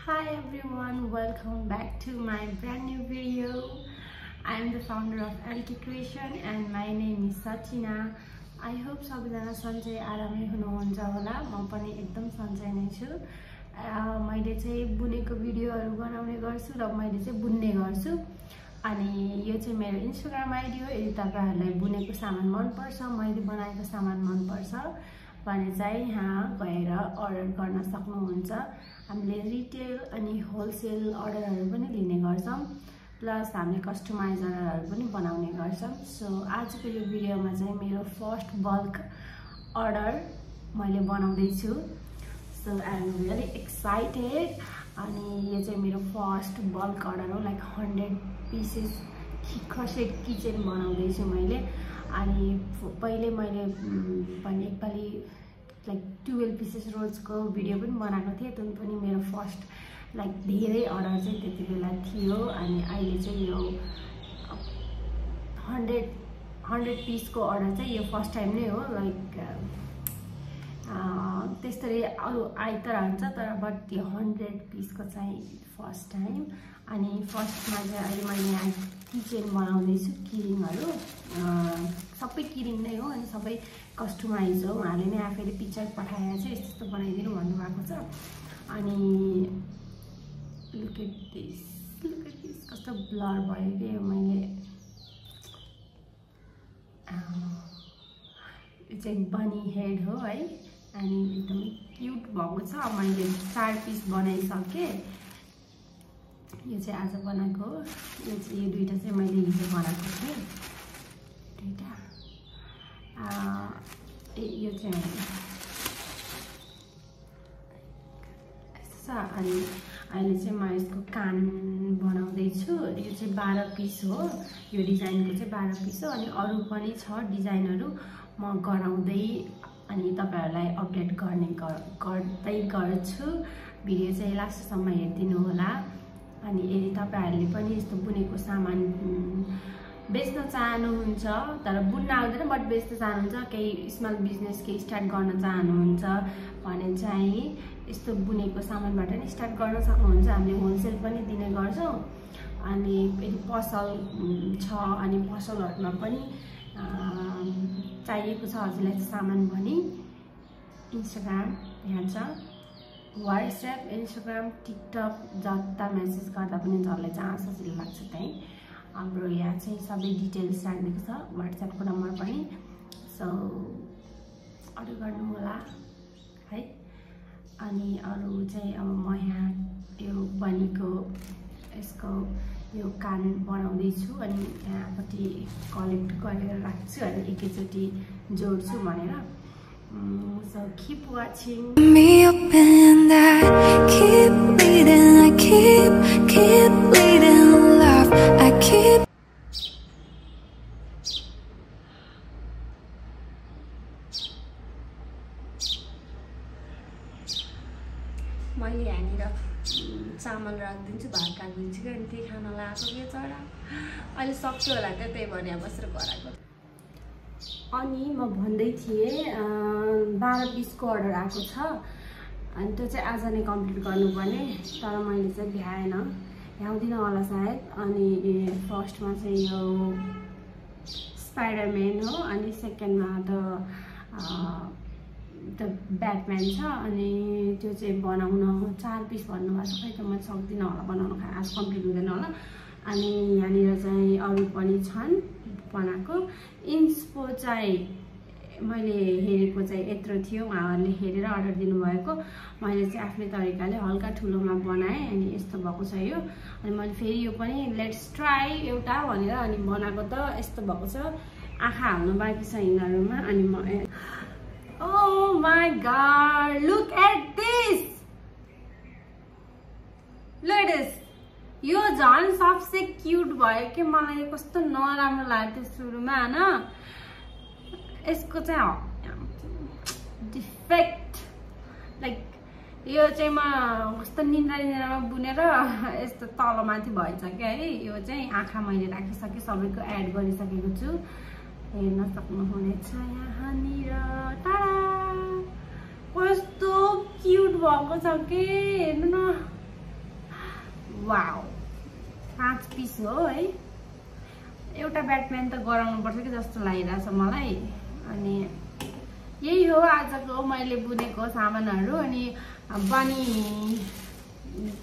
Hi everyone, welcome back to my brand new video. I am the founder of LK Creation and my name is Sachina. I hope सबैजना सन्चै आरामै हुनुहुन्छ होला। म पनि एकदम सन्चै नै छु। मैले चाहिँ बुनेको भिडियोहरु बनाउने गर्छु र मैले चाहिँ बुन्ने गर्छु। अनि यो चाहिँ मेरो इन्स्टाग्राम आइडी हो। यदि तपाईहरुलाई बुनेको सामान मन पर्छ, मैले बनाएको सामान मन पर्छ भने चाहिँ यहाँ गएर अर्डर गर्न सक्नुहुन्छ। हामीले रिटेल अनि होलसेल अर्डरहरु पनि लिने गर्छौं, प्लस हामीले कस्टमाइज अर्डरहरु पनि बनाउने गर्छौं। सो आजको यो भिडियोमा चाहिँ मेरो फर्स्ट बल्क अर्डर मैले बनाउँदै छु। So I am really excited. अनि यो चाहिँ मेरो फर्स्ट बल्क अर्डर हो, लाइक 100 पीसेस क्रोसेट किचन बनाउँदै छु मैले। अनि पहिले मैले पनि एकपाली लाइक 12 पीसेस रोजको भिडियो पनि बनाएको थिएँ। त्यो पनि मेरो फर्स्ट लाइक धेरै अर्डर चाहिँ त्यतिबेला थियो। अनि अहिले चाहिँ यो 100 पीसको अर्डर चाहिँ यो फर्स्ट टाइम नै हो। लाइक त्यस्तै अरु आइतर हुन्छ तर बट यो 100 पीसको चाहिँ फर्स्ट टाइम। अनि फर्स्टमा चाहिँ अहिले मैले यहाँ किचन बनाउँदै छु। किरिङहरु सबै किरिङ नै हो अनि सबै कस्टमाइज हो। उहाँले नै आफैले पिक्चर पठाएर चाहिँ यस्तो बनाइदिनु भन्नुभएको छ। अनि लुक एट दिस कस्तो ब्लर भयो के। मैले यो चाहिँ बनी हेड हो है। अनि एकदम क्यूट भएको छ। मैले 4 पीस बनाइसके। यो चाहिँ आज बनाएको हो। यो दुईटा चाहिँ मैले हिजो बनाएको थिएँ दुईटा। यो चाहिँ यस्तो छ। अनि अहिले चाहिँ म यसको कान बनाउँदै छु। यो चाहिँ 12 पीस हो। यो डिजाइनको चाहिँ 12 पीस हो। अनि अरु पनि छ डिजाइनहरु म गराउँदै अनि तपाईहरुलाई अपडेट गर्दै गर्छु। भिडियो चाहिँ लास्टसम्म हेर्दिनु होला। अनि यदि तपाईहरुले पनि यस्तो बुनेको सामान बेच्न चाहनुहुन्छ तर बुन्न आउँदैन बट बेच्न चाहनुहुन्छ, केही स्मल बिजनेस केही स्टार्ट गर्न चाहनुहुन्छ भने चाहिँ यस्तो बुनेको सामानबाट नि स्टार्ट गर्न सक्नुहुन्छ। हामीले होलसेल पनि दिने गर्छौं। अनि यदि पसल छ अनि पसलहरुमा पनि चाहिएको छ हजुरलाई सामान भने इन्स्टाग्राम यहाँ छ, व्हाट्सएप, इन्स्टाग्राम, टिकटक जता मेसेज गर्दा पनि जसलाई जहाँ सजिलो लाग्छ त्यही हाम्रो यहाँ चाहिँ सबै डिटेल्स राखेको छ, व्हाट्सएपको नम्बर पनि। सो अर्डर गर्नु होला है। अनि अरु चाहिँ अब म यहाँ यो बनीको यसको यो कान बनाउँदै छु। अनि यहाँपट्टि कलेक्ट गरेर राख्छु अनि एकैचोटी जोड्छु भनेर। So keep watching me up and I keep bleeding, I keep bleeding love, I keep मैले यहाँनिर चामल राखिदिन्छु, भात काटिदिन्छु कि अनि त्यही खाना लगाएको के चढा अहिले सक्यो होला क्या, त्यही भएर बसेर गराएको। अनि म भन्दै थिएँ 12 पीसको अर्डर आएको छ अनि त्यो चाहिँ आज नै कम्प्लिट गर्नुपर्ने तर मैले चाहिँ भ्याउँदिनँ होला सायद। अनि फर्स्टमा चाहिँ यो स्पाइडरम्यान हो। अनि सेकेन्डमा त ब्याटम्यान छ। अनि त्यो चाहिँ बनाउन 4 पीस भन्नुभएको छ। खै त म सक्दिनँ होला बनाउन, आज कम्प्लिट हुँदैन होला। अनि यहाँनिर चाहिँ अरु पनि छन् बनाएको। इन्सपो चाहिँ मैले हेरेको चाहिँ यत्रो थियो, उहाँहरूले हेरेर अर्डर दिनुभएको। मैले चाहिँ आफ्नै तरिकाले हल्का ठुलोमा बनाएँ अनि यस्तो भएको छ यो। अनि मैले फेरि यो पनि लेट्स ट्राई एउटा भनेर अनि बनाएको त यस्तो भएको छ। आँखा हाल्नु बाँकी छ यिनीहरुमा। अनि म Oh my god, look at this. Look at this. यो झन् सबसे क्यूट भयो कि मलाई कस्तो नराम्रो लाग्थ्यो सुरुमा हैन। यसको चाहिँ डिफेक्ट लाइक यो चाहिँ म कस्तो निन्द्रामा बुनेर यस्तो तलमाथि भएछ के है। यो चाहिँ आँखा मैले राखिसके सबैको एड गरिसकेको छु, हेर्न सक्नुहुनेछ यहाँनिर। टाडा कस्तो क्यूट भएको छ के हेर्नु न। वाउ 5 पिस हो है। एउटा ब्याटम्यान त गराउनु पर्छ कि जस्तो लागिरहेछ मलाई। अनि यही हो आजको मैले बुनेको सामानहरू। अनि बनी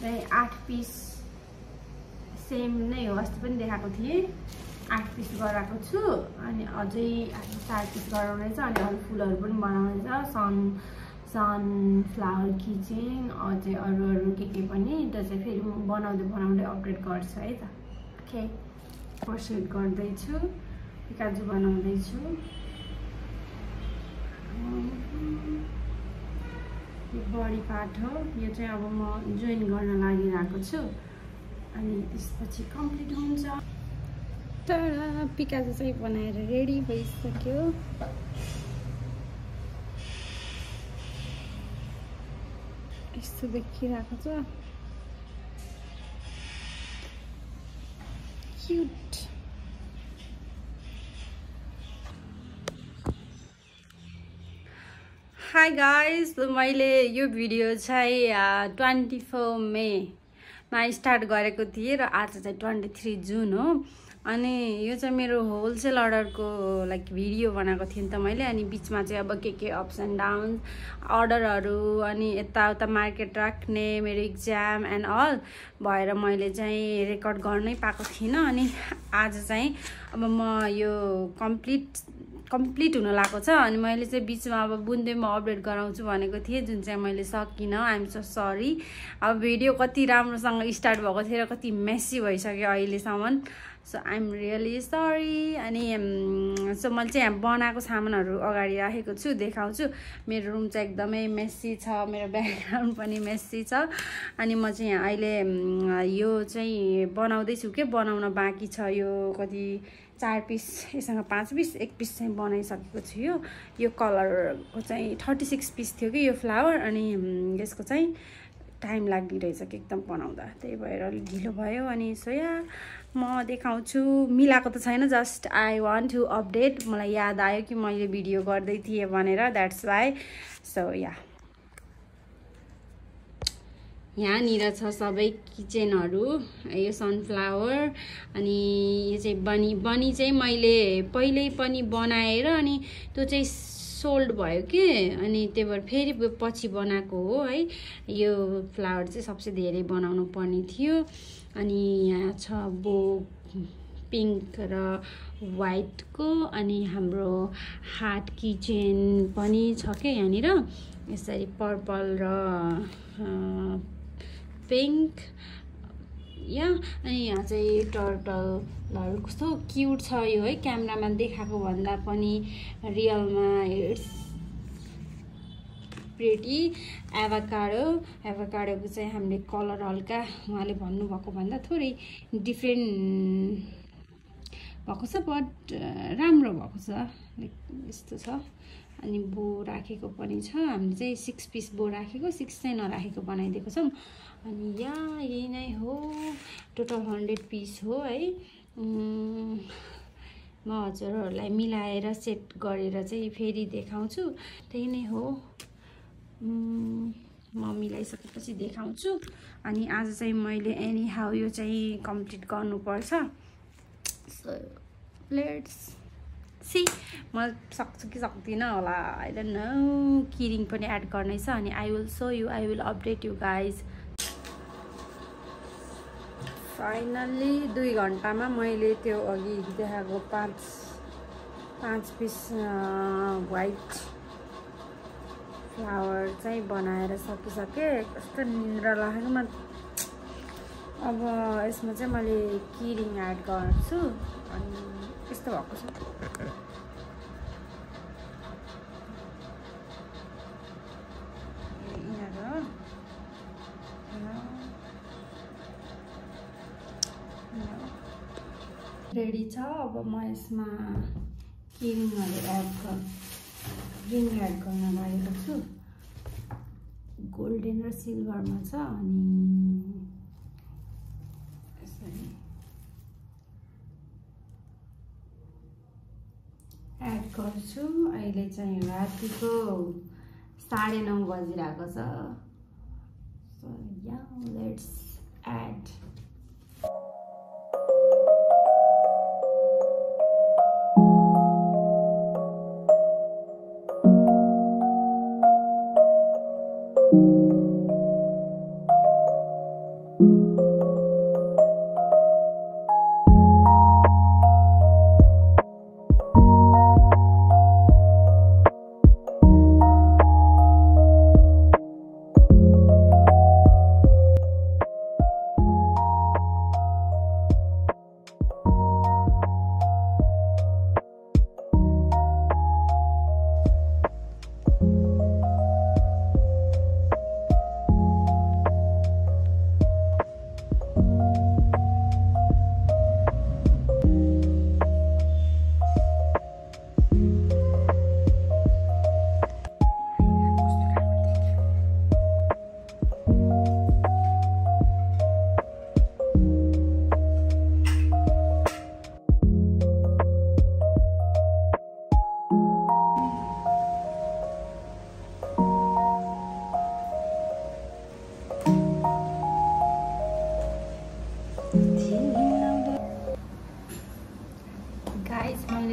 चाहिँ 8 पिस सेम नै हो, अस्ति पनि देखाएको थिएँ। 8 पिस गराएको छु। अनि अझै 4 पिस गराउने छ। अनि अरू फुलहरू पनि बनाउने छ, सनफ्लावर किचन, अझै अरू के पनि। त्यो चाहिँ फेरि म बनाउँदै अपडेट गर्छु है त। ओके, प्रोसेड गर्दैछु, पिकाजु बनाउँदैछु। यो बडी पार्ट हो, यो चाहिँ अब म जोइन गर्न लागिरहेको छु। अनि त्यसपछि कम्प्लिट हुन्छ। तर पिकाजु चाहिँ बनाएर रेडी भइसक्यो। यस्तो देखिरहेको छ, क्युट। हाई गाइज, मैले यो भिडियो चाहिँ 24 मेमा स्टार्ट गरेको थिएँ र आज चाहिँ 23 जुन हो। अनि यो चाहिँ मेरो होलसेल अर्डरको लाइक भिडियो बनाएको थिएँ नि त मैले। अनि बिचमा चाहिँ अब के अप्स एन्ड डाउन अर्डरहरू अनि यताउता मार्केट राख्ने, मेरो इक्जाम एन्ड अल भएर मैले चाहिँ रेकर्ड गर्नै पाएको थिइनँ। अनि आज चाहिँ अब म यो कम्प्लिट हुन लागेको छ। अनि मैले चाहिँ बिचमा अब बुन्दै म अपडेट गराउँछु भनेको थिएँ, जुन चाहिँ मैले सकिनँ। I'm so sorry. अब भिडियो कति राम्रोसँग स्टार्ट भएको थियो र कति मेसी भइसक्यो अहिलेसम्म। So I'm really sorry. अनि सो मैले चाहिँ यहाँ बनाएको सामानहरू अगाडि राखेको छु, देखाउँछु। मेरो रुम चाहिँ एकदमै मेसी छ, मेरो ब्याकग्राउन्ड पनि मेसी छ। अनि म चाहिँ यहाँ अहिले यो चाहिँ बनाउँदैछु के बनाउन बाँकी छ। यो कति 4 पिस, यससँग 5 पिस, 1 पिस चाहिँ बनाइसकेको छु। यो कलरको चाहिँ 36 पिस थियो कि यो फ्लावर। अनि यसको चाहिँ टाइम लागिरहेछ कि एकदम बनाउँदा, त्यही भएर अलिक ढिलो भयो। अनि सो म देखाउँछु, मिलाएको त छैन, just I want to update. मलाई याद आयो कि मैले भिडियो गर्दै थिएँ भनेर, द्याट्स वाइ। सो यहाँनिर छ सबै किचनहरू। यो सनफ्लावर, अनि यो चाहिँ बनी चाहिँ मैले पहिल्यै पनि बनाएर अनि त्यो चाहिँ सोल्ड भयो कि, अनि त्यही भएर फेरि पछि बनाएको हो है। यो फ्लावर चाहिँ सबसे धेरै बनाउनु पर्ने थियो। अनि यहाँ छ बो पिङ्क र वाइटको। अनि हाम्रो हार्ट किचन पनि छ क्या यहाँनिर, यसरी पर्पल र पिङ्क। अनि यहाँ चाहिँ टर्टलहरू कस्तो क्युट छ यो है, क्यामेरामा देखाएको भन्दा पनि रियलमा इट्स प्रिटी। एभाकाडोको चाहिँ हामीले कलर हल्का उहाँले भन्नुभएको भन्दा थोरै डिफ्रेन्ट भएको छ, बट राम्रो भएको छ, लाइक यस्तो छ। अनि बो राखेको पनि छ, हामीले चाहिँ 6 पिस बो राखेको, 6 चाहिँ नराखेको बनाइदिएको छौँ। अनि यही नै हो, टोटल 100 पिस हो है। म हजुरहरूलाई मिलाएर सेट गरेर चाहिँ फेरि देखाउँछु, त्यही नै हो। म मिलाइसकेपछि देखाउँछु। अनि आज चाहिँ मैले एनी हाउ यो चाहिँ कम्प्लिट गर्नुपर्छ। सो लेट्स सी, म सक्छु कि सक्दिनँ होला, आई डोन्ट नो। किरिङ पनि एड गर्नै छ। अनि I will so you, I will update you guys. Finally 2 घन्टामा मैले त्यो अघि देखाएको 5 पिस वाइट फ्लावर चाहिँ बनाएर सकिसकेँ। कस्तो निन्द्रा लागेको म। अब यसमा चाहिँ मैले किरिङ एड गर्छु। अनि यस्तो भएको छ। रेडी छ। अब म यसमा किरिङहरू रिङ एड गर्न लागेको छु। गोल्डन र सिल्भरमा छ। अनि यसरी एड गर्छु। अहिले चाहिँ रातिको 9:30 बजिरहेको छ। So yeah let's add.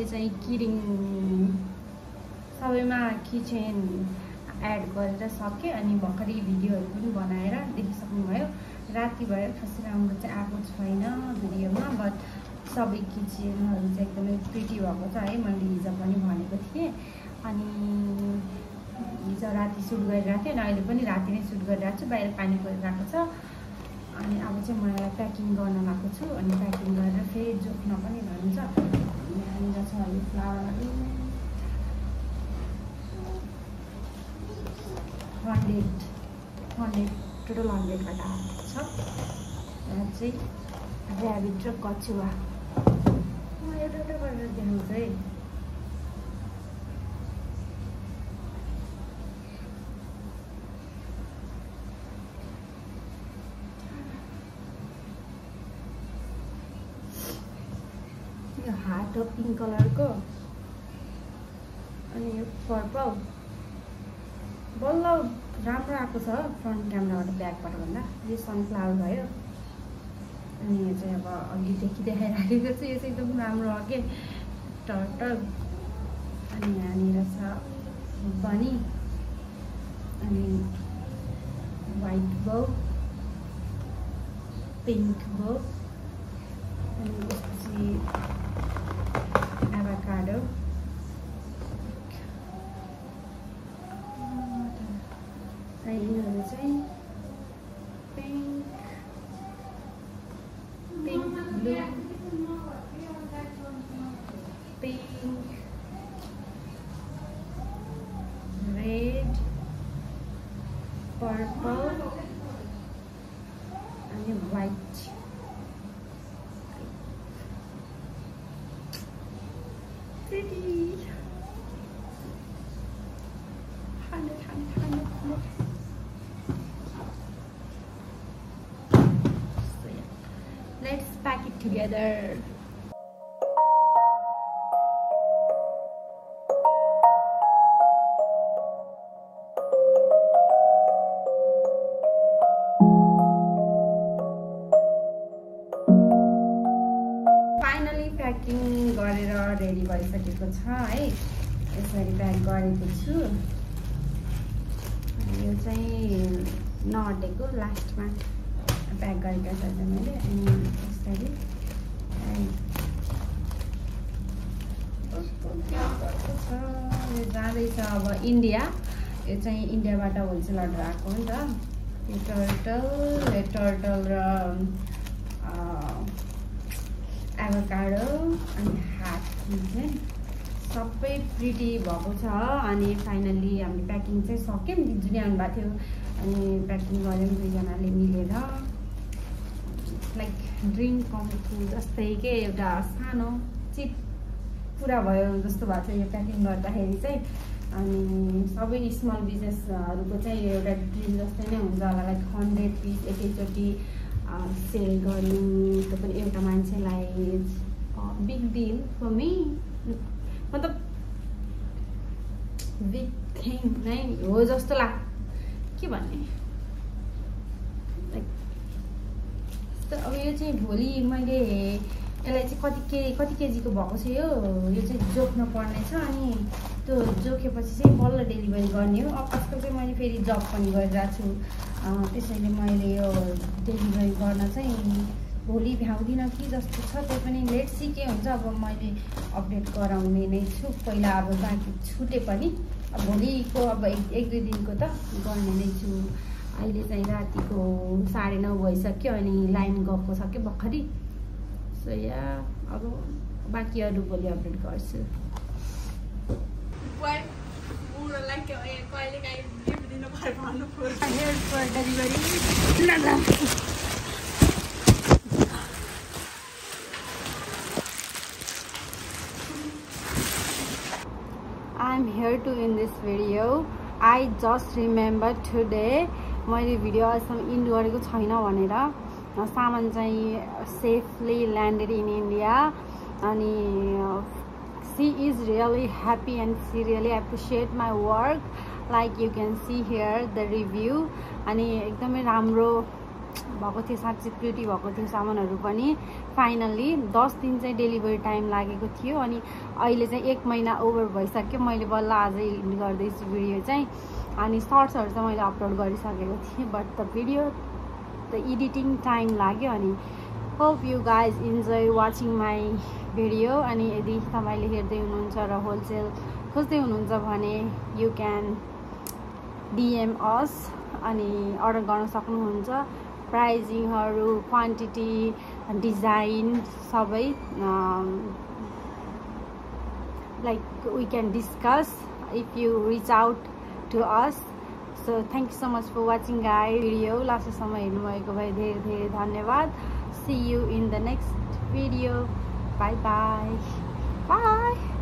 मैले चाहिँ किरिङ सबैमा किचेन एड गरेर सकेँ अनि भर्खरै भिडियोहरू पनि बनाएर देखिसक्नुभयो। राति भएर खासै राम्रो चाहिँ आएको छैन भिडियोमा, बट सबै किचनहरू चाहिँ एकदमै प्रिटी भएको छ है। मैले हिजो पनि भनेको थिएँ अनि हिजो राति सुट गरिरहेको थिएँ अनि अहिले पनि राति नै सुट गरिरहेको छु। बाहिर पानी परिरहेको छ अनि अब चाहिँ म प्याकिङ गर्न लागेको छु अनि प्याकिङ गरेर फेरि जोख्न पनि भन्छ। यहाँनिर छ अहिले फ्लावरहरू 100 टोटल 100बाट आएको छ। यहाँ चाहिँ ऱ्याबिट र कछुवा एउटा एउटा गरेर देखाउँछ है। यो हार्ट हो पिङ्क कलरको अनि यो पर्पल बल्ल राम्रो आएको छ फ्रन्ट क्यामेराबाट ब्याकबाट भन्दा। यो सनफ्लावर भयो अनि यो चाहिँ अब अघिदेखि देखाइराखेको छु। यो चाहिँ एकदम राम्रो हो कि टर्टल अनि यहाँनिर छ बनी अनि वाइट बो पिङ्क बो अनि त्यसपछि एभाकाडो यिनीहरू चाहिँ pink blue pink red purple अनि white. Let's pack it together. Finally packing गरेर रेडी भइसकेको छ है। यसरी प्याक गरेको छु। यो चाहिँ नअटेको लास्टमा प्याक गरेका छ मैले अनि यसरी यो जाँदैछ अब इन्डिया। यो चाहिँ इन्डियाबाट होलसेल अर्डर आएको हो नि त। यो टर्टल र एभाकाडो अनि हात चाहिँ सबै प्रिटी भएको छ। अनि फाइनल्ली हामीले प्याकिङ चाहिँ सक्यौँ। जुन आउनु भएको थियो अनि प्याकिङ गऱ्यौँ दुईजनाले मिलेर। लाइक ड्रिम कम ट्रु जस्तै के एउटा सानो चिप पुरा भयो जस्तो भएको छ यो प्याकिङ गर्दाखेरि चाहिँ। अनि सबै स्मल बिजनेसहरूको चाहिँ एउटा ड्रिम जस्तै नै हुन्छ होला। लाइक 100 पिस एकैचोटि सेल गर्नु त्यो पनि एउटा मान्छेलाई बिग डिल फर मी। मतलब बिग थिङ नै हो जस्तो के भन्ने। लाइक अब यो चाहिँ भोलि मैले यसलाई चाहिँ कति केजीको भएको छ यो चाहिँ जोख्न पर्ने छ। अनि त्यो जोखेपछि चाहिँ बल्ल डेलिभरी गर्ने हो। आजकल चाहिँ मैले फेरि जब पनि गरिरहेको छु त्यसैले मैले यो डेलिभरी गर्न चाहिँ भोलि भ्याउँदिनँ कि जस्तो छ। त्यही पनि लेट्स सी के हुन्छ। अब मैले अपडेट गराउने नै छु पहिला। अब बाँकी छुटे पनि अब भोलिको अब एक दुई दिनको त गर्ने नै छु। अहिले चाहिँ रातिको 9:30 भइसक्यो अनि लाइन गएको छ कि भर्खरै। सो या अब बाँकी अरू भोलि अपडेट गर्छु। I'm here to in this video. I just remember today मैले भिडियो अहिलेसम्म इन्ड गरेको छैन भनेर। सामान चाहिँ सेफली ल्यान्डेड इन इन्डिया अनि she is really happy and she really appreciate my work. Like you can see here the review अनि एकदमै राम्रो भएको थियो, साँच्चै प्रिटी भएको थियो सामानहरू पनि। फाइनल्ली 10 दिन चाहिँ डेलिभरी टाइम लागेको थियो अनि अहिले चाहिँ 1 महिना ओभर भइसक्यो। मैले बल्ल आजै गर्दैछु भिडियो चाहिँ, अनि सर्ट्सहरू चाहिँ मैले अपलोड गरिसकेको थिएँ, बट द एडिटिङ टाइम लाग्यो। अनि hope you guys enjoy watching my video. अनि यदि तपाईँले हेर्दै हुनुहुन्छ र होलसेल खोज्दै हुनुहुन्छ भने यु क्यान DM अस अनि अर्डर गर्न सक्नुहुन्छ। प्राइजिङहरू, क्वान्टिटी, डिजाइन सबै like we can discuss if you reach out to us. So thank you so much for watching guys video. लास्टसम्म हेर्नुभएको भए धेरै धेरै धन्यवाद। See you in the next video. Bye bye.